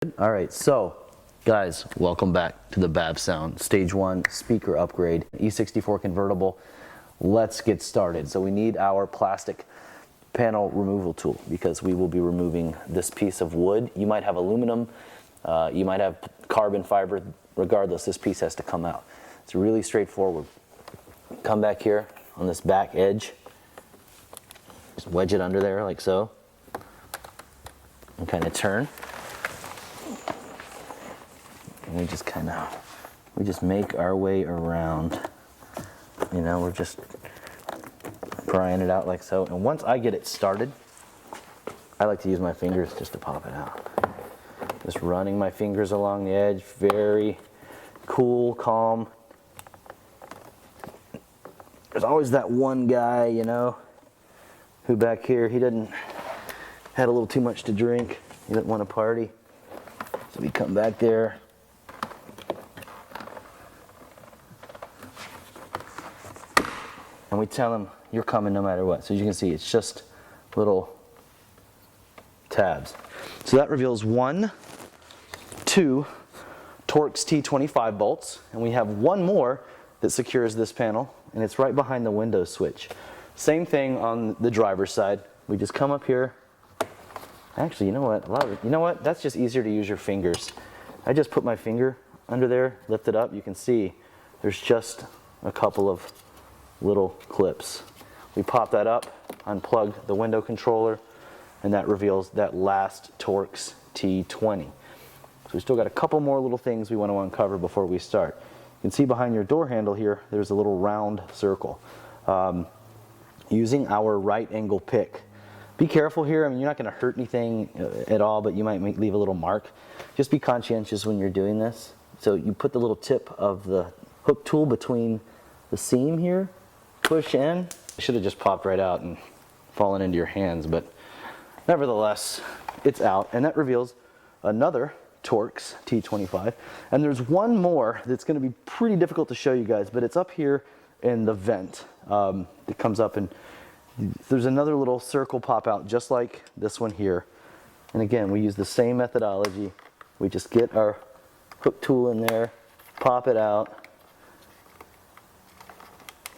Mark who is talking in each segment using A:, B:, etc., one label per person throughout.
A: All right, so guys, welcome back to the Bavsound Stage 1 speaker upgrade, E64 convertible. Let's get started. So we need our plastic panel removal tool because we will be removing this piece of wood. You might have aluminum, you might have carbon fiber. Regardless, this piece has to come out. It's really straightforward. Come back here on this back edge, just wedge it under there like so, and kind of turn. And we just make our way around. You know, we're just prying it out like so. And once I get it started, I like to use my fingers just to pop it out. Just running my fingers along the edge, very cool, calm. There's always that one guy, you know, who back here, he had a little too much to drink. He didn't want to party. So we come back there. And we tell him, you're coming no matter what. So as you can see, it's just little tabs. So that reveals 1, 2 Torx T25 bolts. And we have one more that secures this panel. And it's right behind the window switch. Same thing on the driver's side. We just come up here. Actually, you know what? That's just easier to use your fingers. I just put my finger under there, lift it up. You can see there's just a couple of little clips. We pop that up, unplug the window controller, and that reveals that last Torx T20. So we still got a couple more little things we want to uncover before we start. You can see behind your door handle here, there's a little round circle. Using our right angle pick. Be careful here. I mean, you're not going to hurt anything at all, but you might leave a little mark. Just be conscientious when you're doing this. So you put the little tip of the hook tool between the seam here, push in. It should have just popped right out and fallen into your hands, but nevertheless, it's out. And that reveals another Torx T25. And there's one more that's going to be pretty difficult to show you guys, but it's up here in the vent. It comes up and there's another little circle pop out just like this one here. And again, we use the same methodology. We just get our hook tool in there, pop it out,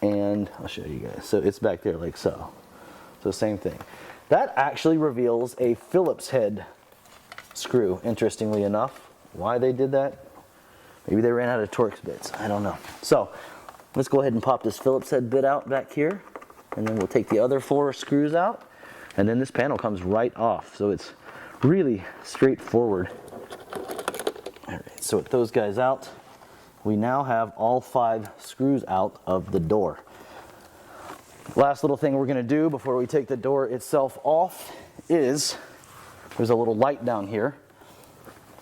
A: and I'll show you guys. So it's back there like so. So same thing. That actually reveals a Phillips head screw, interestingly enough. Why they did that? Maybe they ran out of Torx bits. I don't know. So let's go ahead and pop this Phillips head bit out back here. And then we'll take the other 4 screws out. And then this panel comes right off. So it's really straightforward. All right, so with those guys out, we now have all 5 screws out of the door. Last little thing we're going to do before we take the door itself off is there's a little light down here.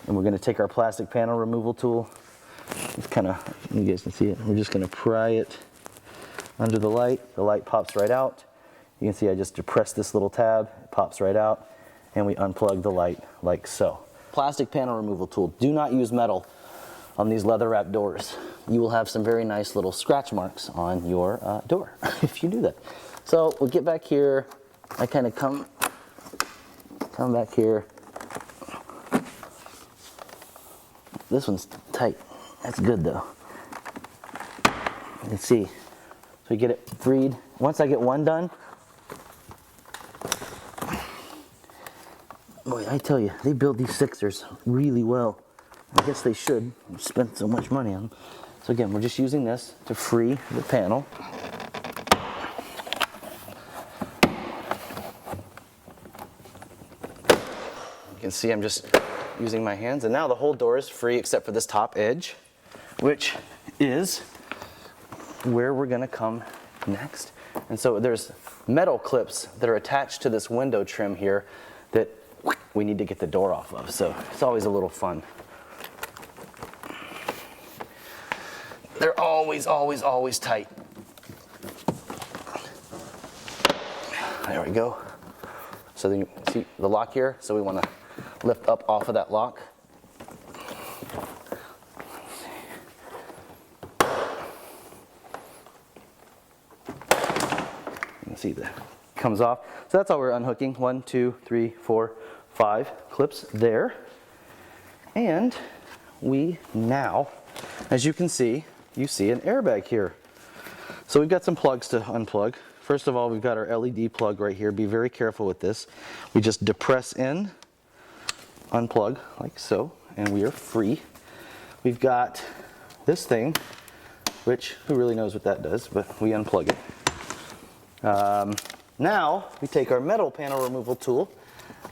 A: And we're going to take our plastic panel removal tool. It's kind of, you guys can see it. We're just going to pry it under the light. The light pops right out. You can see I just depress this little tab. It pops right out. And we unplug the light like so. Plastic panel removal tool. Do not use metal on these leather wrapped doors. You will have some very nice little scratch marks on your door if you do that. So we'll get back here. I kind of come back here. This one's tight. That's good though. You can see. So we get it freed. Once I get one done, boy, I tell you, they build these Sixers really well. I guess they should. We've spent so much money on them. So again, we're just using this to free the panel. You can see I'm just using my hands, and now the whole door is free except for this top edge, which is where we're going to come next. And so there's metal clips that are attached to this window trim here that we need to get the door off of. So it's always a little fun. They're always, always, always tight. There we go. So then you see the lock here. So we want to lift up off of that lock. You can see that comes off. So that's all we're unhooking. 1, 2, 3, 4, 5 clips there. And we now, as you can see, you see an airbag here. So we've got some plugs to unplug. First of all, we've got our LED plug right here. Be very careful with this. We just depress in, unplug like so, and we are free. We've got this thing, which who really knows what that does, but we unplug it. Now we take our metal panel removal tool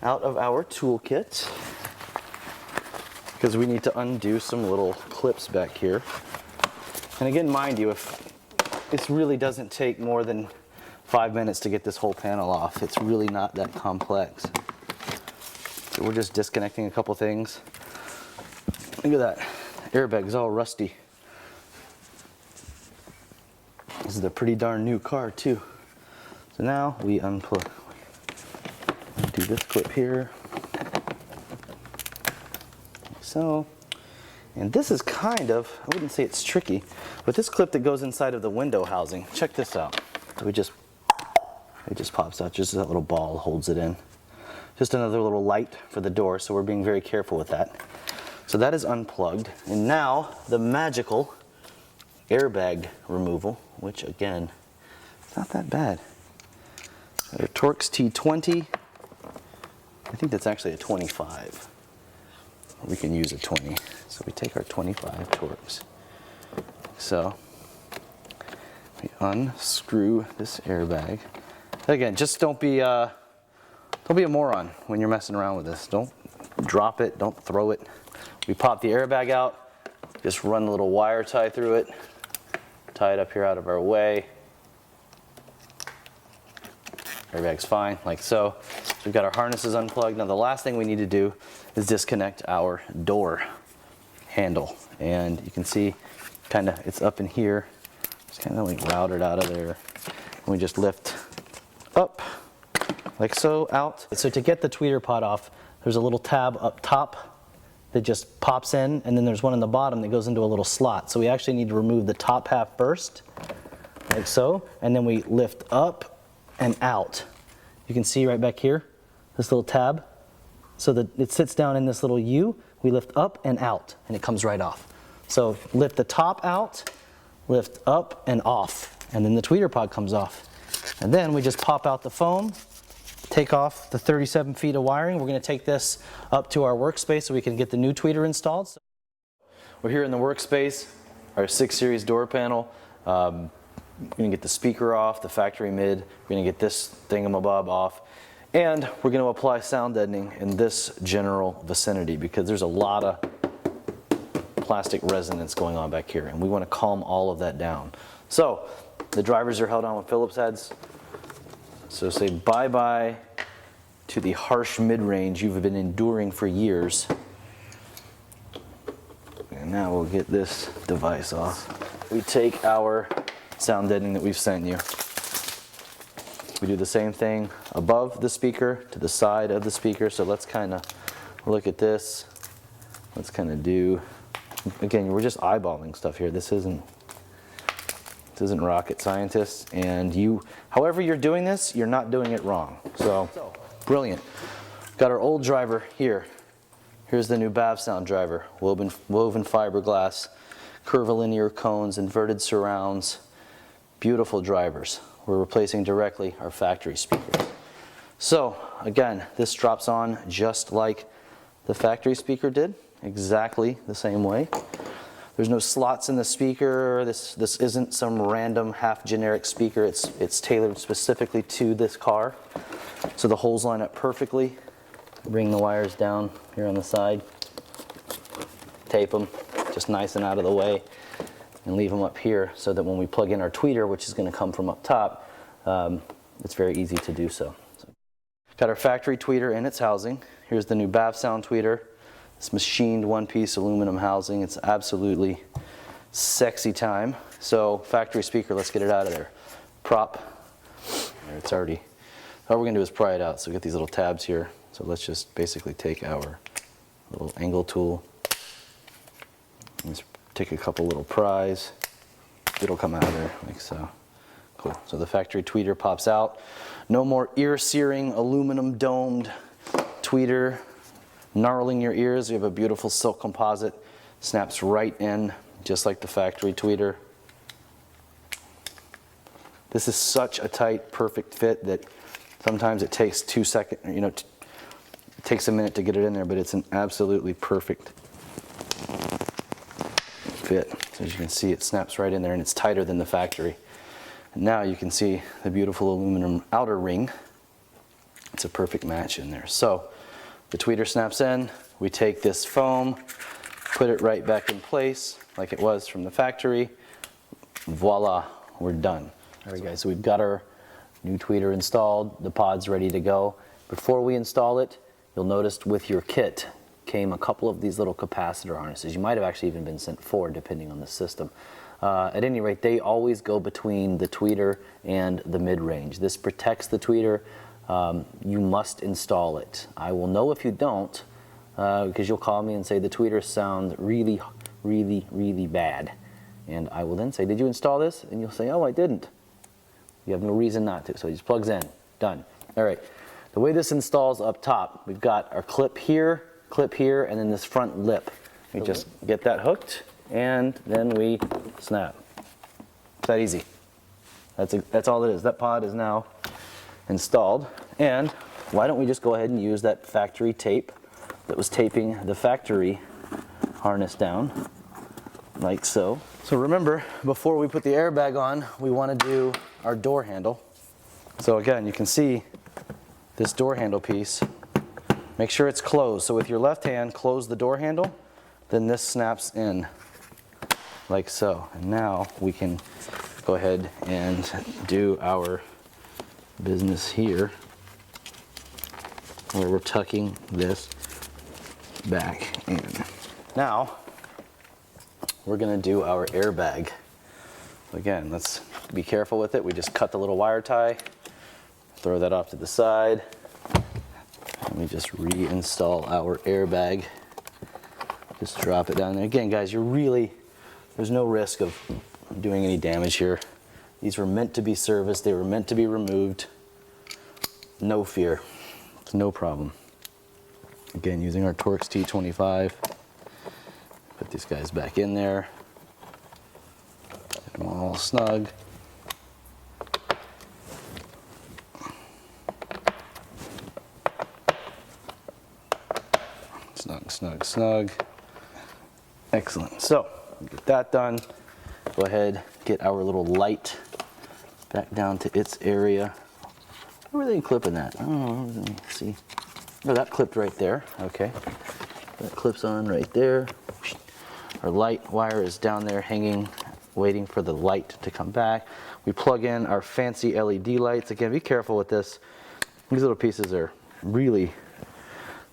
A: out of our toolkit because we need to undo some little clips back here. And again, mind you, if this really doesn't take more than 5 minutes to get this whole panel off. It's really not that complex. So we're just disconnecting a couple things. Look at that. Airbag's all rusty. This is a pretty darn new car too. So now we unplug. Do this clip here. Like so. And this is kind of, I wouldn't say it's tricky, but this clip that goes inside of the window housing, check this out. So it just pops out, just that little ball holds it in. Just another little light for the door, so we're being very careful with that. So that is unplugged. And now the magical airbag removal, which again, it's not that bad. Got our Torx T20. I think that's actually a 25. We can use a 20. So we take our 25 Torx. So we unscrew this airbag. Again, just don't be a moron when you're messing around with this. Don't drop it, don't throw it. We pop the airbag out, just run a little wire tie through it, tie it up here out of our way. Airbag's fine, like so. So we've got our harnesses unplugged. Now the last thing we need to do is disconnect our door handle. And you can see kind of it's up in here. It's kind of like routed out of there. And we just lift up like so, out. So to get the tweeter pod off, there's a little tab up top that just pops in, and then there's one in the bottom that goes into a little slot. So we actually need to remove the top half first, like so, and then we lift up and out. You can see right back here, this little tab, so that it sits down in this little U. We lift up and out, and it comes right off. So lift the top out, lift up and off, and then the tweeter pod comes off. And then we just pop out the foam, take off the 37 feet of wiring. We're going to take this up to our workspace so we can get the new tweeter installed. So we're here in the workspace, our 6 Series door panel. We're going to get the speaker off, the factory mid. We're going to get this thingamabob off. And we're going to apply sound deadening in this general vicinity because there's a lot of plastic resonance going on back here, and we want to calm all of that down. So the drivers are held on with Phillips heads. So say bye-bye to the harsh mid-range you've been enduring for years. And now we'll get this device off. We take our sound deadening that we've sent you. We do the same thing above the speaker to the side of the speaker. So let's kind of look at this. Let's kind of do, again, we're just eyeballing stuff here. This isn't rocket scientists, and however you're doing this, you're not doing it wrong. So brilliant. Got our old driver here. Here's the new Bavsound driver, woven fiberglass, curvilinear cones, inverted surrounds, beautiful drivers. We're replacing directly our factory speakers. So again, this drops on just like the factory speaker did, exactly the same way. There's no slots in the speaker. This isn't some random half generic speaker. It's tailored specifically to this car. So the holes line up perfectly. Bring the wires down here on the side. Tape them just nice and out of the way. And leave them up here so that when we plug in our tweeter, which is going to come from up top, it's very easy to do so. Got our factory tweeter in its housing. Here's the new Bavsound tweeter. It's machined one-piece aluminum housing. It's absolutely sexy time. So factory speaker, let's get it out of there. Prop, there, it's already, all we're gonna do is pry it out. So we got these little tabs here. So let's just basically take our little angle tool, and just take a couple little pries. It'll come out of there like so. Cool, so the factory tweeter pops out. No more ear-searing aluminum domed tweeter. gnarling your ears, you have a beautiful silk composite. Snaps right in, just like the factory tweeter. This is such a tight, perfect fit that sometimes it takes 2 seconds, you know, it takes a minute to get it in there, but it's an absolutely perfect fit. So as you can see, it snaps right in there and it's tighter than the factory. And now you can see the beautiful aluminum outer ring. It's a perfect match in there. So the tweeter snaps in, we take this foam, put it right back in place like it was from the factory. Voila, we're done. All right guys, so we've got our new tweeter installed, the pod's ready to go. Before we install it, you'll notice with your kit came a couple of these little capacitor harnesses. You might have actually even been sent 4 depending on the system. At any rate, they always go between the tweeter and the mid-range. This protects the tweeter. You must install it. I will know if you don't, because you'll call me and say the tweeter sounds really, really, really bad. And I will then say, did you install this? And you'll say, oh, I didn't. You have no reason not to, so it just plugs in, done. All right, the way this installs up top, we've got our clip here, and then this front lip. We just get that hooked, and then we snap. It's that easy. That's all it is. That pod is now installed. And why don't we just go ahead and use that factory tape that was taping the factory harness down, like so. So remember, before we put the airbag on, we want to do our door handle. So again, you can see this door handle piece. Make sure it's closed. So with your left hand, close the door handle, then this snaps in like so. And now we can go ahead and do our business here, where we're tucking this back in. Now, we're gonna do our airbag. Again, let's be careful with it. We just cut the little wire tie, throw that off to the side. Let me just reinstall our airbag. Just drop it down there. Again, guys, there's no risk of doing any damage here. These were meant to be serviced. They were meant to be removed. No fear. It's no problem. Again, using our Torx T25. Put these guys back in there. Get them all snug. Snug, snug, snug. Excellent. So, get that done. Go ahead, get our little light back down to its area. Where were they clipping that? Oh, let me see. Oh, that clipped right there. Okay. That clips on right there. Our light wire is down there hanging, waiting for the light to come back. We plug in our fancy LED lights. Again, be careful with this. These little pieces are really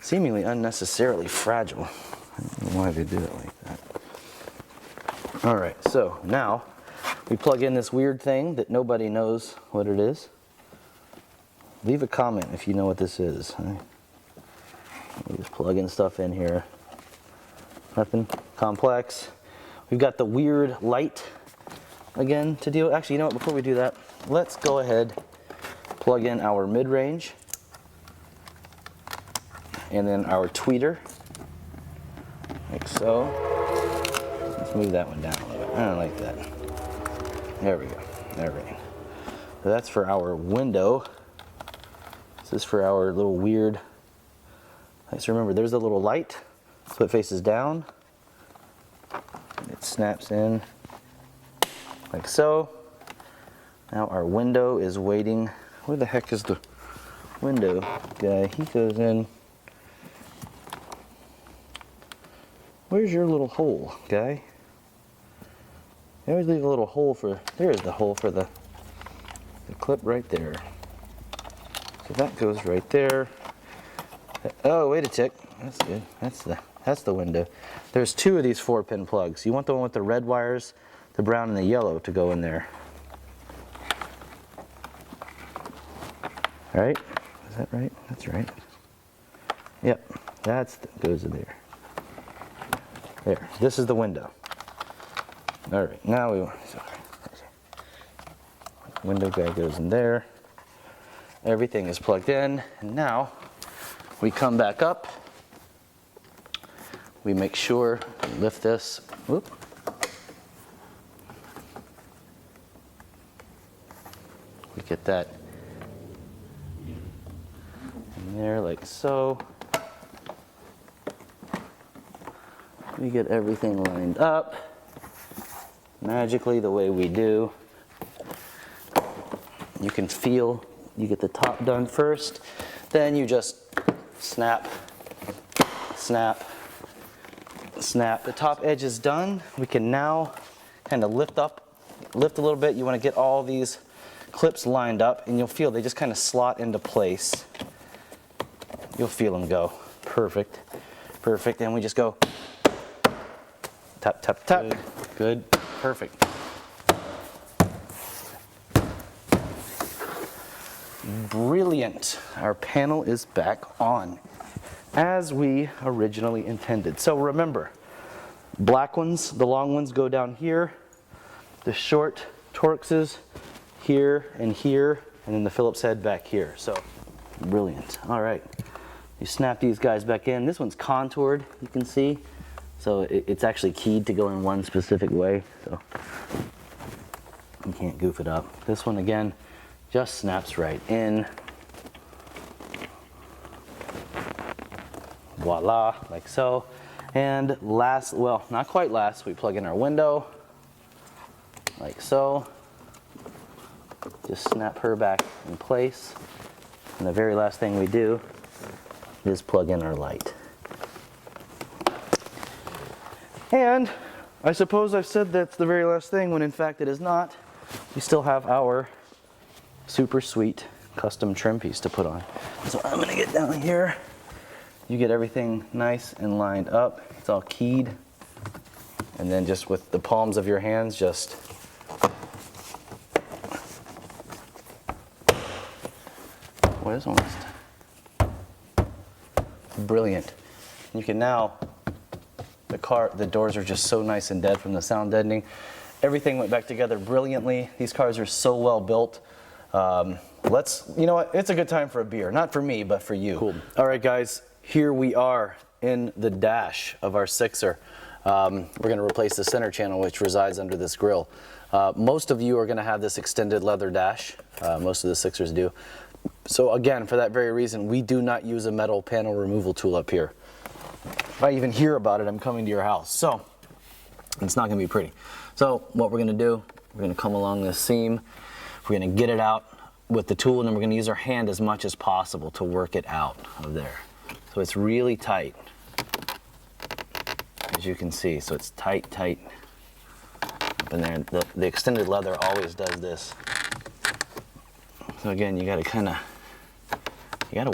A: seemingly unnecessarily fragile. I don't know why they do it like that. All right, so now we plug in this weird thing that nobody knows what it is. Leave a comment if you know what this is. We just plug in stuff in here. Nothing complex. We've got the weird light again to deal with. Actually, you know what, before we do that, let's go ahead, plug in our mid-range and then our tweeter, like so. Let's move that one down a little bit. I don't like that. There we go. All right. So that's for our window. This is for our little weird. Let's remember, there's a little light, so it faces down. It snaps in like so. Now our window is waiting. Where the heck is the window guy? He goes in. Where's your little hole, guy? You always leave a little hole for, there's the hole for the clip right there. So that goes right there. Oh, wait a tick. That's good. That's the window. There's 2 of these 4-pin plugs. You want the one with the red wires, the brown and the yellow to go in there. All right? Is that right? That's right. Yep. Goes in there. There. This is the window. All right. Now window guy goes in there. Everything is plugged in, and now we come back up we make sure, lift this, whoop. We get that in there like so. We get everything lined up magically the way we do. You can feel, you get the top done first, then you just snap, snap, snap. The top edge is done. We can now kind of lift a little bit. You want to get all these clips lined up, and you'll feel they just kind of slot into place. You'll feel them go. Perfect, perfect. And we just go tap, tap, tap. Good, good, perfect. Brilliant. Our panel is back on as we originally intended. So remember, black ones, the long ones go down here, the short Torxes here, and then the Phillips head back here. So brilliant. All right, you snap these guys back in. This one's contoured, you can see. So it's actually keyed to go in one specific way, so you can't goof it up. This one again just snaps right in. Voila, like so. And last, well, not quite last, we plug in our window, like so. Just snap her back in place. And the very last thing we do is plug in our light. And I suppose I've said that's the very last thing when in fact it is not. We still have our super sweet custom trim piece to put on. So I'm gonna get down here. You get everything nice and lined up. It's all keyed. And then just with the palms of your hands, just what is almost brilliant. You can now, the doors are just so nice and dead from the sound deadening. Everything went back together brilliantly. These cars are so well built. You know what, it's a good time for a beer. Not for me, but for you. Cool. All right, guys, here we are in the dash of our Sixer. We're gonna replace the center channel, which resides under this grille. Most of you are gonna have this extended leather dash. Most of the Sixers do. So again, for that very reason, we do not use a metal panel removal tool up here. If I even hear about it, I'm coming to your house. So it's not gonna be pretty. So what we're gonna do, we're gonna come along this seam, we're gonna get it out with the tool, and then we're gonna use our hand as much as possible to work it out of there. So it's really tight, as you can see. So it's tight, tight up in there. The extended leather always does this. So again, you gotta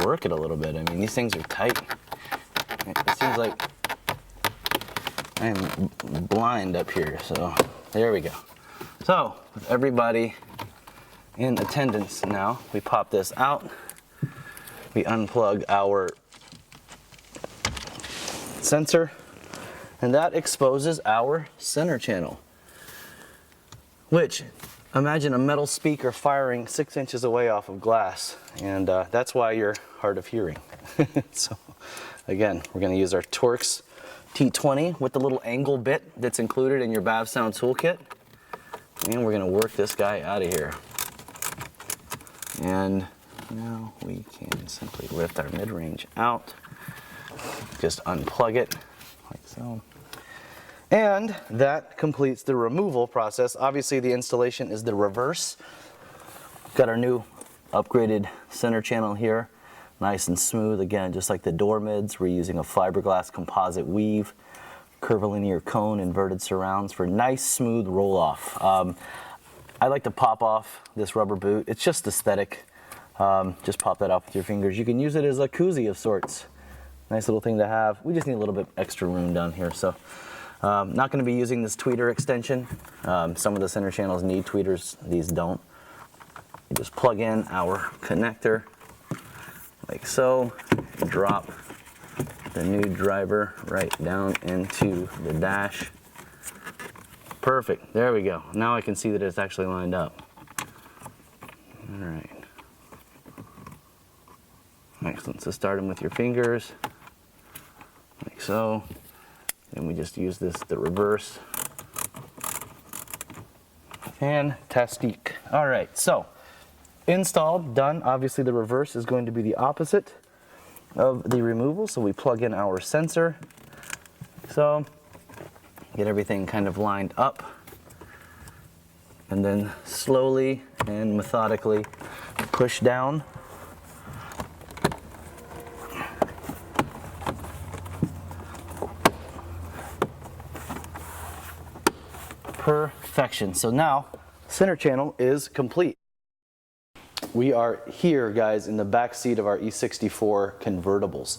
A: work it a little bit. I mean, these things are tight. It seems like I am blind up here, so there we go. So with everybody in attendance now, we pop this out, we unplug our sensor, and that exposes our center channel, which, imagine a metal speaker firing 6 inches away off of glass, and that's why you're hard of hearing. So again, we're going to use our Torx T20 with the little angle bit that's included in your Bavsound toolkit, and we're going to work this guy out of here. And now we can simply lift our mid-range out, just unplug it like so. And that completes the removal process. Obviously the installation is the reverse. Got our new upgraded center channel here, nice and smooth. Again, just like the door mids, we're using a fiberglass composite weave, curvilinear cone, inverted surrounds for nice smooth roll off. I like to pop off this rubber boot. It's just aesthetic. Just pop that off with your fingers. You can use it as a koozie of sorts. Nice little thing to have. We just need a little bit extra room down here. So not going to be using this tweeter extension. Some of the center channels need tweeters, these don't. You just plug in our connector like so, drop the new driver right down into the dash. Perfect, there we go. Now I can see that it's actually lined up. All right. Excellent, so start them with your fingers, like so. and we just use the reverse. Fantastic. All right, so installed, done. Obviously the reverse is going to be the opposite of the removal, so we plug in our sensor. So get everything kind of lined up, and then slowly and methodically push down. Perfection. So now center channel is complete. We are here, guys, in the back seat of our E64 convertibles.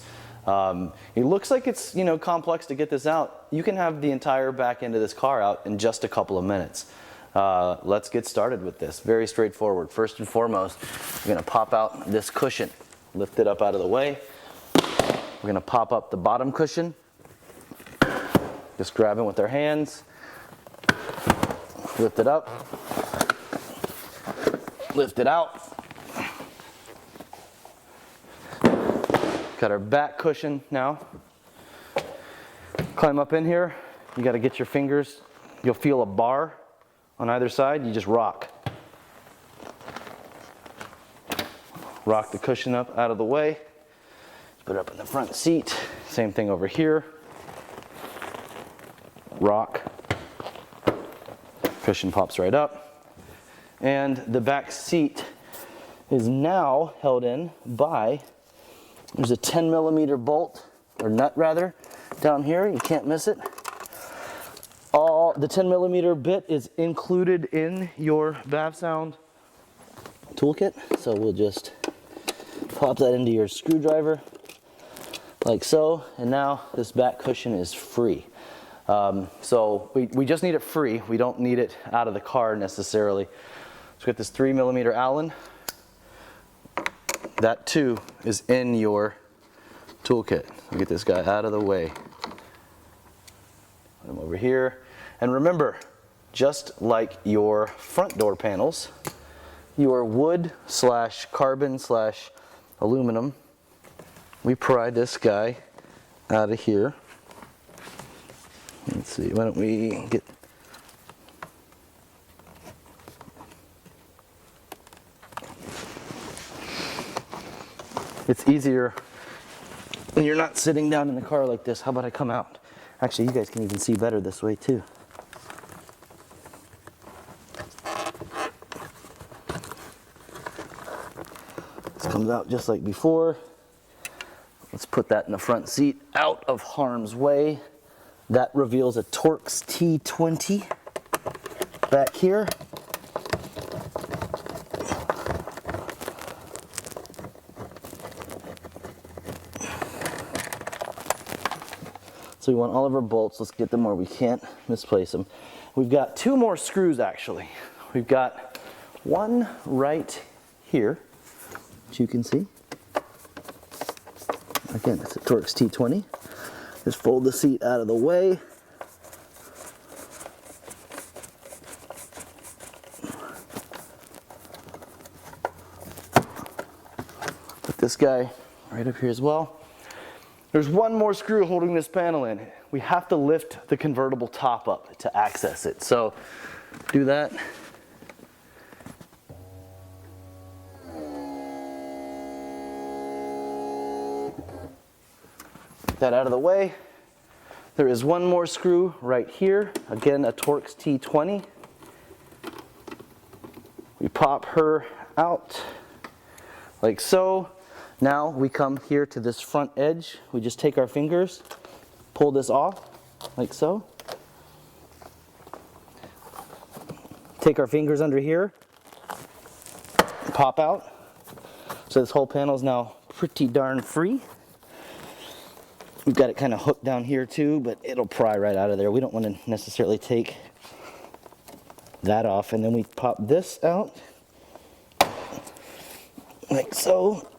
A: It looks like it's, you know, complex to get this out. You can have the entire back end of this car out in just a couple of minutes. Let's get started with this. Very straightforward. First and foremost, we're going to pop out this cushion, lift it up out of the way. We're going to pop up the bottom cushion. Just grab it with our hands. Lift it up, lift it out. Got our back cushion now. Climb up in here. You got to get your fingers. You'll feel a bar on either side. You just rock. Rock the cushion up out of the way. Put it up in the front seat. Same thing over here. Rock. Cushion pops right up, and the back seat is now held in by, there's a 10mm bolt, or nut rather, down here. You can't miss it. The 10mm bit is included in your Bavsound toolkit, so we'll just pop that into your screwdriver like so, and now this back cushion is free. So we just need it free. We don't need it out of the car necessarily. So we got this 3mm Allen. That too is in your toolkit. We get this guy out of the way. Put him over here. And remember, just like your front door panels, your wood / carbon / aluminum, we pry this guy out of here. Let's see, why don't we get... It's easier when you're not sitting down in the car like this. How about I come out? Actually, you guys can even see better this way too. This comes out just like before. Let's put that in the front seat out of harm's way. That reveals a Torx T20 back here. So we want all of our bolts. Let's get them where we can't misplace them. We've got two more screws actually. We've got one right here, which you can see. Again, it's a Torx T20. Just fold the seat out of the way. Put this guy right up here as well. There's one more screw holding this panel in. We have to lift the convertible top up to access it. So do that. That out of the way. There is one more screw right here. Again, a Torx T20. We pop her out like so. Now we come here to this front edge. We just take our fingers, pull this off like so. Take our fingers under here, pop out. So this whole panel is now pretty darn free. We've got it kind of hooked down here too, but it'll pry right out of there. We don't want to necessarily take that off. And then we pop this out like so.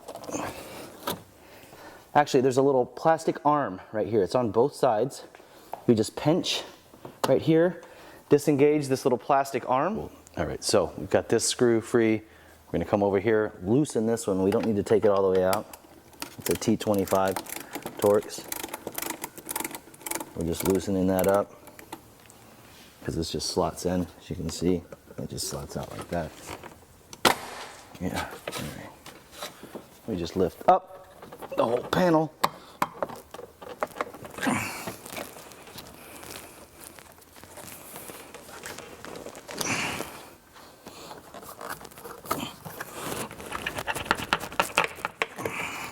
A: Actually, there's a little plastic arm right here. It's on both sides. We just pinch right here, disengage this little plastic arm. All right, so we've got this screw free. We're gonna come over here, loosen this one. We don't need to take it all the way out. It's a T25 Torx. We're just loosening that up because this just slots in, as you can see. It just slots out like that. Yeah, all right. We just lift up the whole panel.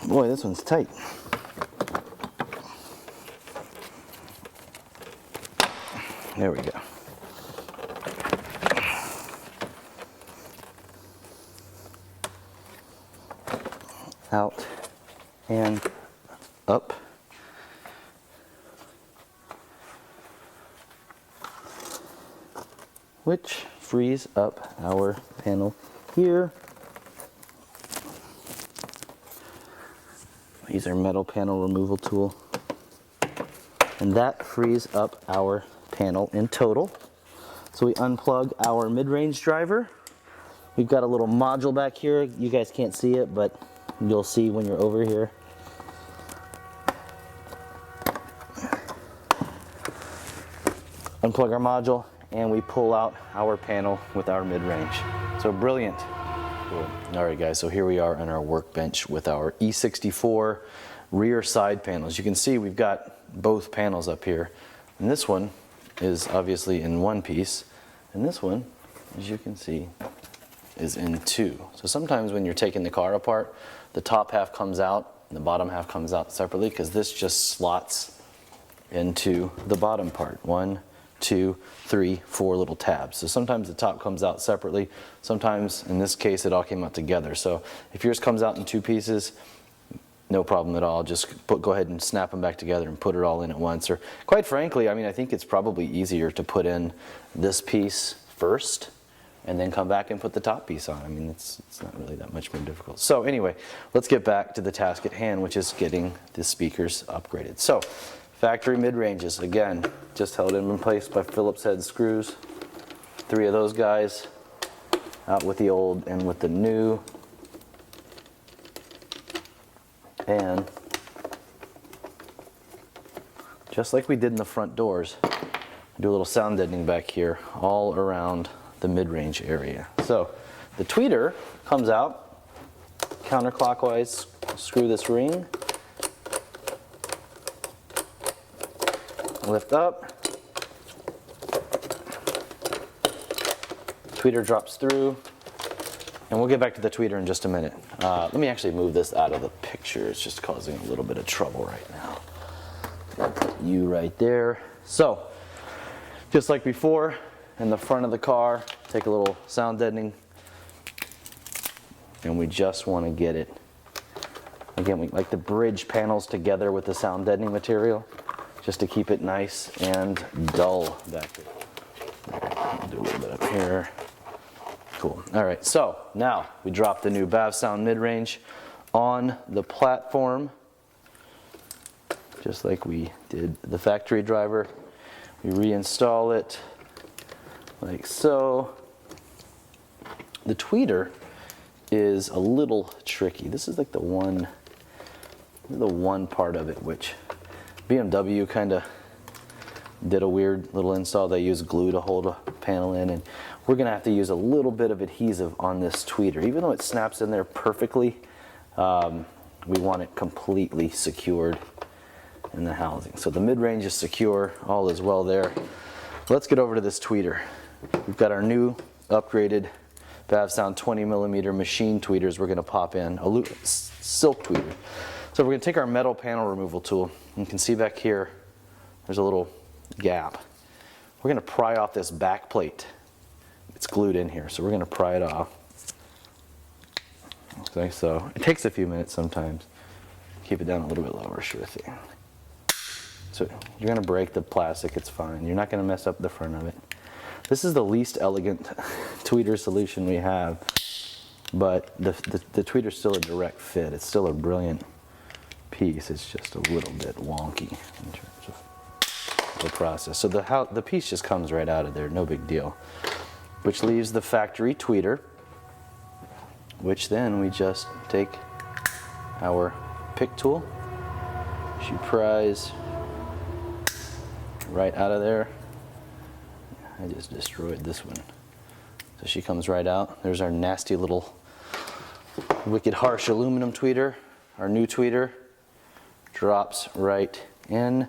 A: Boy, this one's tight. There we go. Out and up. Which frees up our panel here. Use our metal panel removal tool. And that frees up our panel in total. So we unplug our mid-range driver. We've got a little module back here. You guys can't see it, but you'll see when you're over here. Unplug our module and we pull out our panel with our mid-range. So brilliant. Cool. All right guys, so here we are on our workbench with our E64 rear side panels. You can see we've got both panels up here. And this one is obviously in one piece. And this one, as you can see, is in two. So sometimes when you're taking the car apart, the top half comes out and the bottom half comes out separately because this just slots into the bottom part. 1, 2, 3, 4 little tabs. So sometimes the top comes out separately. Sometimes, in this case, it all came out together. So if yours comes out in two pieces, no problem at all. Just go ahead and snap them back together and put it all in at once. Or quite frankly, I mean, I think it's probably easier to put in this piece first and then come back and put the top piece on. I mean, it's not really that much more difficult. So anyway, let's get back to the task at hand, which is getting the speakers upgraded. So factory mid-ranges, again, just held in place by Phillips head screws. 3 of those guys out with the old and with the new. And just like we did in the front doors, do a little sound deadening back here all around the mid-range area. So the tweeter comes out counterclockwise, screw this ring, lift up, tweeter drops through, and we'll get back to the tweeter in just a minute. Let me actually move this out of the picture. It's just causing a little bit of trouble right now. Put you right there. So, just like before, in the front of the car, take a little sound deadening, and we just want to get it. Again, we like to bridge panels together with the sound deadening material, just to keep it nice and dull back there. I'll do a little bit up here. Cool. All right, so now we drop the new Bavsound mid-range on the platform, just like we did the factory driver. We reinstall it like so. The tweeter is a little tricky. This is like the one part of it which BMW kind of did a weird little install. They use glue to hold a panel in, and we're going to have to use a little bit of adhesive on this tweeter. Even though it snaps in there perfectly, we want it completely secured in the housing. So the mid-range is secure, all is well there. Let's get over to this tweeter. We've got our new upgraded Bavsound 20mm machine tweeters we're going to pop in, a silk tweeter. So we're going to take our metal panel removal tool. You can see back here, there's a little gap. We're going to pry off this back plate. It's glued in here, so we're going to pry it off. Okay, so it takes a few minutes sometimes. Keep it down a little bit lower, sure thing. So you're going to break the plastic, it's fine. You're not going to mess up the front of it. This is the least elegant tweeter solution we have, but the tweeter's still a direct fit. It's still a brilliant piece. It's just a little bit wonky in terms of the process. So the piece just comes right out of there, no big deal. Which leaves the factory tweeter, which then we just take our pick tool, shoe prise, right out of there. I just destroyed this one. So she comes right out. There's our nasty little wicked harsh aluminum tweeter. Our new tweeter drops right in,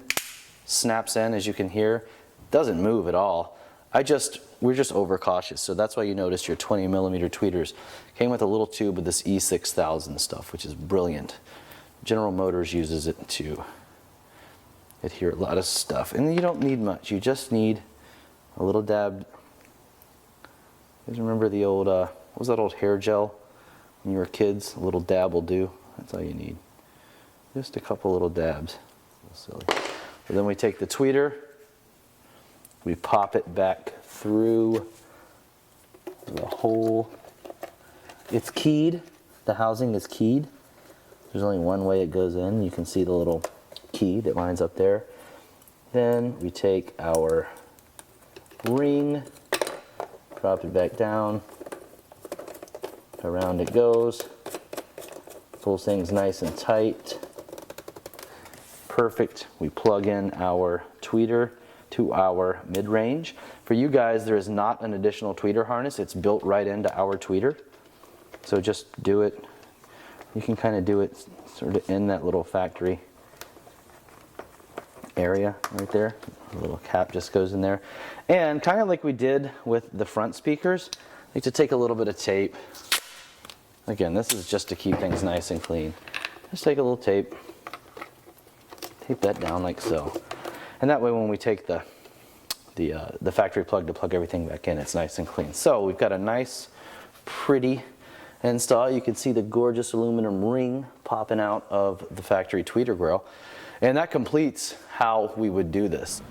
A: snaps in, as you can hear. Doesn't move at all. We're just overcautious, so that's why you notice your 20mm tweeters came with a little tube with this E6000 stuff, which is brilliant. General Motors uses it to adhere a lot of stuff, and you don't need much. You just need a little dab. You guys remember the old, what was that old hair gel when you were kids? A little dab will do. That's all you need. Just a couple little dabs. A little silly. But then we take the tweeter, we pop it back through the hole. It's keyed. The housing is keyed. There's only one way it goes in. You can see the little key that lines up there. Then we take our ring, drop it back down, around it goes, pulls things nice and tight. Perfect. We plug in our tweeter to our mid-range. For you guys, there is not an additional tweeter harness. It's built right into our tweeter. So just do it. You can kind of do it sort of in that little factory area right there. A little cap just goes in there. And kind of like we did with the front speakers, I like to take a little bit of tape. Again, this is just to keep things nice and clean. Just take a little tape, tape that down like so. And that way when we take the factory plug to plug everything back in, it's nice and clean. So we've got a nice, pretty install. You can see the gorgeous aluminum ring popping out of the factory tweeter grill. And that completes how we would do this.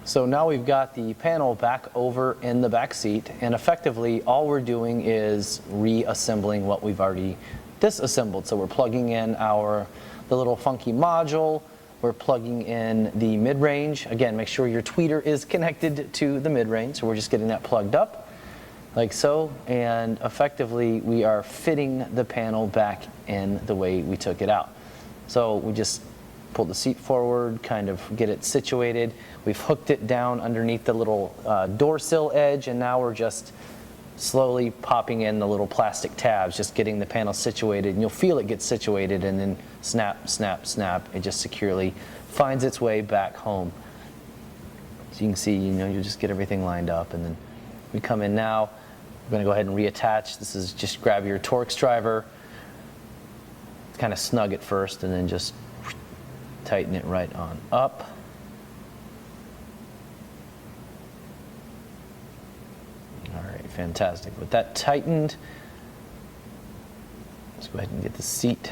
A: So now we've got the panel back over in the back seat, and effectively all we're doing is reassembling what we've already disassembled. So we're plugging in the little funky module, we're plugging in the mid-range. Again, make sure your tweeter is connected to the mid-range, so we're just getting that plugged up like so, and effectively we are fitting the panel back in the way we took it out. So we just pull the seat forward, kind of get it situated. We've hooked it down underneath the little door sill edge, and now we're just slowly popping in the little plastic tabs, just getting the panel situated, and you'll feel it get situated, and then snap, snap, snap, it just securely finds its way back home. So you can see, you just get everything lined up, and then we come in now. We're going to go ahead and reattach. This is just grab your Torx driver, kind of snug it first, and then just tighten it right on up. All right, fantastic. With that tightened, let's go ahead and get the seat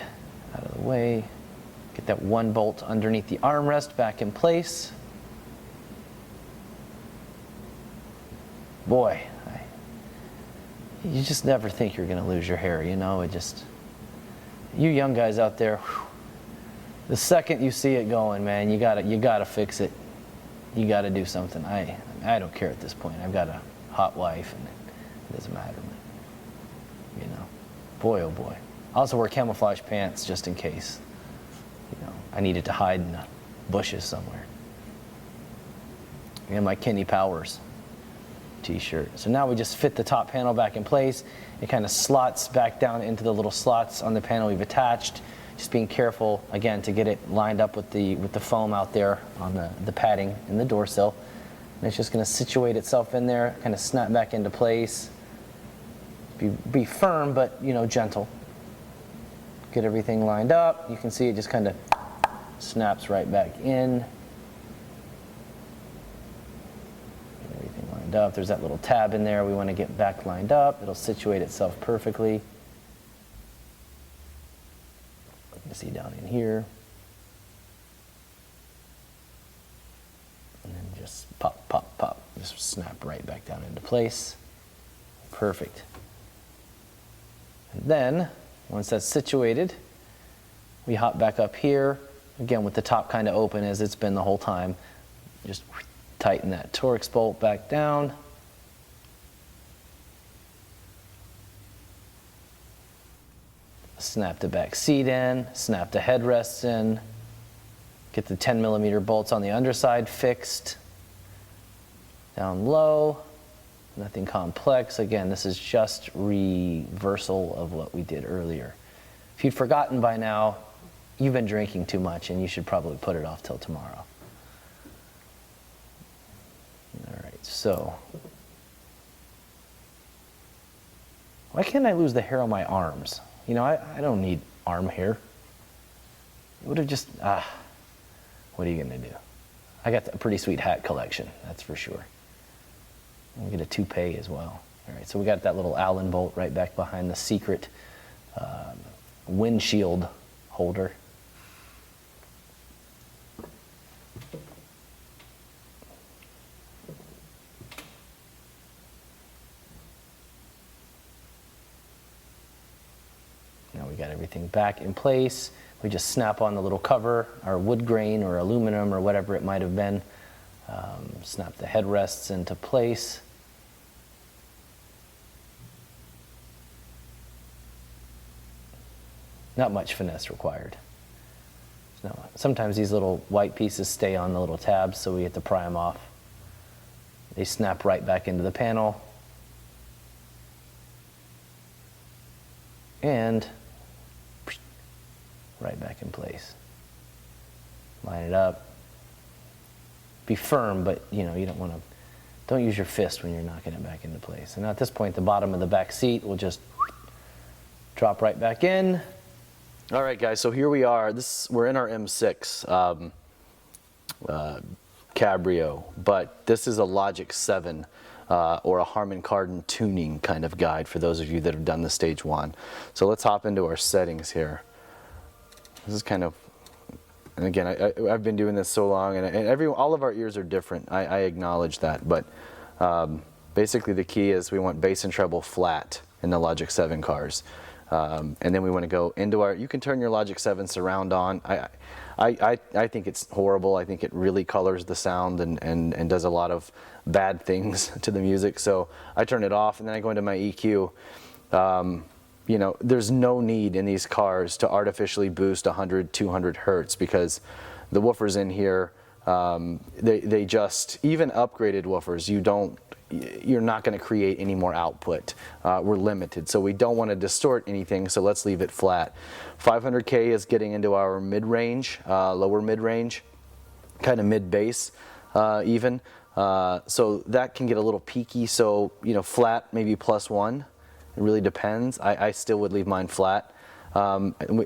A: out of the way. Get that one bolt underneath the armrest back in place. Boy, you just never think you're going to lose your hair, you young guys out there, whew, the second you see it going, man, you gotta fix it. You gotta do something. I don't care at this point. I've got a hot wife, and it doesn't matter. Boy, oh boy. I also wear camouflage pants just in case. I needed to hide in the bushes somewhere. And my Kenny Powers t-shirt. So now we just fit the top panel back in place. It kind of slots back down into the little slots on the panel we've attached. Just being careful, again, to get it lined up with the foam out there on the padding in the door sill. And it's just going to situate itself in there, kind of snap back into place. Be firm, but gentle. Get everything lined up. You can see it just kind of snaps right back in. Get everything lined up. There's that little tab in there we want to get back lined up. It'll situate itself perfectly. You can see down in here. And then just pop, pop, pop. Just snap right back down into place. Perfect. And then, once that's situated, we hop back up here, again with the top kind of open as it's been the whole time. Just tighten that Torx bolt back down. Snap the back seat in, snap the headrests in, get the 10mm bolts on the underside fixed.
B: Down low, nothing complex. Again, this is just reversal of what we did earlier. If you've forgotten by now, you've been drinking too much and you should probably put it off till tomorrow. All right, so. Why can't I lose the hair on my arms? You know, I don't need arm hair. It would have just, what are you gonna do? I got a pretty sweet hat collection, that's for sure. We'll get a toupee as well. All right, so we got that little Allen bolt right back behind the secret windshield holder. Now we got everything back in place. We just snap on the little cover, our wood grain or aluminum or whatever it might have been. Snap the headrests into place. Not much finesse required. No, sometimes these little white pieces stay on the little tabs, so we have to pry them off. They snap right back into the panel. And right back in place. Line it up. Be firm, but you know, you don't use your fist when you're knocking it back into place. And now at this point, the bottom of the back seat will just drop right back in.
A: All right, guys, so here we are. We're in our M6 Cabrio, but this is a Logic 7 or a Harman Kardon tuning kind of guide for those of you that have done the stage 1. So let's hop into our settings here. This is kind of, and again, I've been doing this so long, and all of our ears are different. I acknowledge that, but basically the key is we want bass and treble flat in the Logic 7 cars. And then we want to go into you can turn your Logic 7 surround on. I think it's horrible. I think it really colors the sound and does a lot of bad things to the music. So I turn it off and then I go into my EQ. You know, there's no need in these cars to artificially boost 100, 200 hertz because the woofers in here, they just, even upgraded woofers, you're not going to create any more output. We're limited, so we don't want to distort anything, so let's leave it flat. 500K is getting into our mid-range, lower mid-range, kind of mid-bass even. So that can get a little peaky, so you know, flat maybe +1. It really depends. I still would leave mine flat.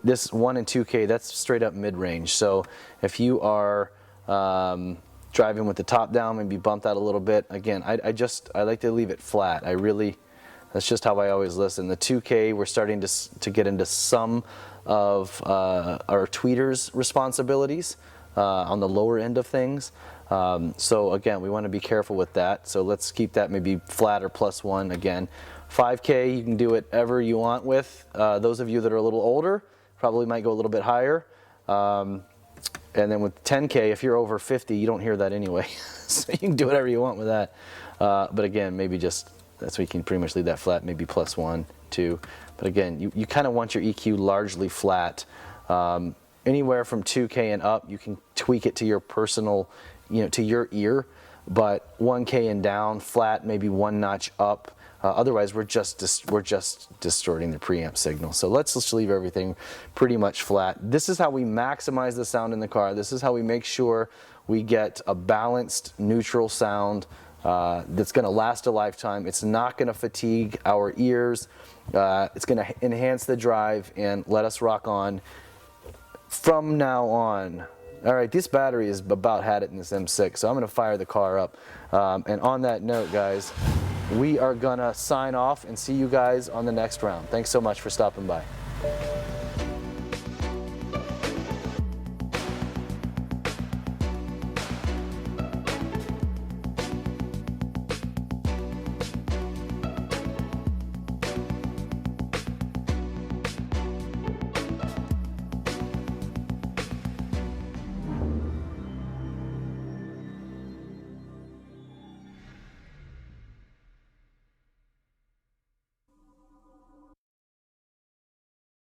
A: This 1 and 2K, that's straight up mid-range. So if you are driving with the top down, maybe bump that a little bit. Again, I like to leave it flat. That's just how I always listen. The 2K, we're starting to get into some of our tweeters' responsibilities on the lower end of things. So again, we want to be careful with that. So let's keep that maybe flat or +1 again. 5K, you can do whatever you want with. Those of you that are a little older probably might go a little bit higher. And then with 10K, if you're over 50, you don't hear that anyway. So you can do whatever you want with that. But again, maybe that's why you can pretty much leave that flat, maybe +1, 2. But again, you kind of want your EQ largely flat. Anywhere from 2K and up, you can tweak it to your personal, to your ear. But 1K and down, flat, maybe 1 notch up. Otherwise, we're just distorting the preamp signal. So let's just leave everything pretty much flat. This is how we maximize the sound in the car. This is how we make sure we get a balanced, neutral sound that's going to last a lifetime. It's not going to fatigue our ears. It's going to enhance the drive and let us rock on from now on. All right, this battery is about had it in this M6, so I'm going to fire the car up. And on that note, guys, we are gonna sign off and see you guys on the next round. Thanks so much for stopping by.